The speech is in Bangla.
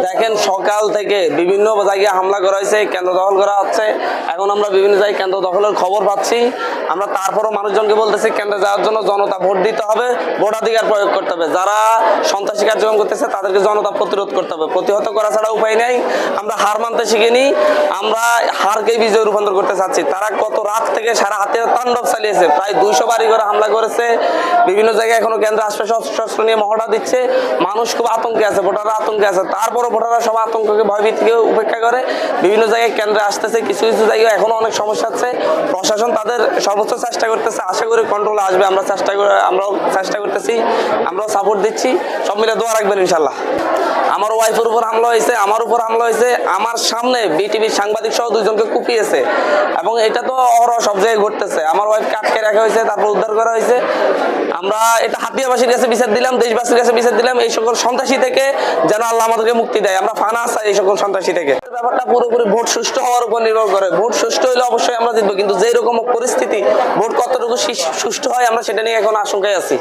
দেখেন সকাল থেকে বিভিন্ন জায়গায় হামলা করা হয়েছে, কেন্দ্র দখল করা হচ্ছে। এখন আমরা বিভিন্ন জায়গায় কেন্দ্র দখলের খবর পাচ্ছি। আমরা তারপরও মানুষজনকে বলতেছি কেন্দ্রে যাওয়ার জন্য জনতা ভোট দিতে হবে, ভোটাধিকার প্রয়োগ করতে হবে। যারা সন্ত্রাসী কার্যক্রম করতেছে তাদেরকে জনতা প্রতিরোধ করতে হবে, প্রতিহত করা ছাড়া উপায় নেই। আমরা হার মানতে শিখিনি, আমরা হারকে বিজয় রূপান্তর করতে চাচ্ছি। তারা কত রাত থেকে সারা হাতে তাণ্ডব চালিয়েছে, প্রায় 200 বাড়ি করে হামলা করেছে। বিভিন্ন জায়গায় এখনো কেন্দ্র আশপাশে অস্ত্র নিয়ে মহড়া দিচ্ছে। মানুষ খুব আতঙ্কে আছে, ভোটাররা আতঙ্কে আছে। তারপরও ভোটাররা সব আতঙ্ককে ভয়ভীতিকে উপেক্ষা করে বিভিন্ন জায়গায় কেন্দ্রে আসতেছে। কিছু কিছু জায়গায় এখনো অনেক সমস্যা আছে, প্রশাসন তাদের সর্বোচ্চ চেষ্টা করতেছে। আশা করি কন্ট্রোলে আসবে, আমরাও চেষ্টা করতেছি, আমরাও সাপোর্ট দিচ্ছি। সব মিলে দোয়া রাখবেন ইনশাল্লাহ। আমার ওয়াইফের উপর হামলা হয়েছে, আমার উপর হামলা হয়েছে, আমার সামনে বিটিভির সাংবাদিক সহ 2 জনকে কুপিয়েছে। এবং এটা তো অহরহ সব জায়গায় ঘটতেছে। আমার ওয়াইফকে আটকে রাখা হয়েছে, তারপর উদ্ধার করা হয়েছে। আমরা এটা হাতিয়াবাসীর কাছে বিচার দিলাম, দেশবাসীর কাছে বিচার দিলাম, এই সকল সন্ত্রাসী থেকে যেন আল্লাহ আমাদেরকে মুক্তি দেয়। আমরা ফানা চাই এই সকল সন্ত্রাসী থেকে। ব্যাপারটা পুরোপুরি ভোট সুষ্ঠু হওয়ার উপর নির্ভর করে। ভোট সুষ্ঠু হলে অবশ্যই আমরা জিতবো, কিন্তু যেই রকম পরিস্থিতি ভোট কতটুকু সুষ্ঠু হয় আমরা সেটা নিয়ে এখন আশঙ্কায় আছি।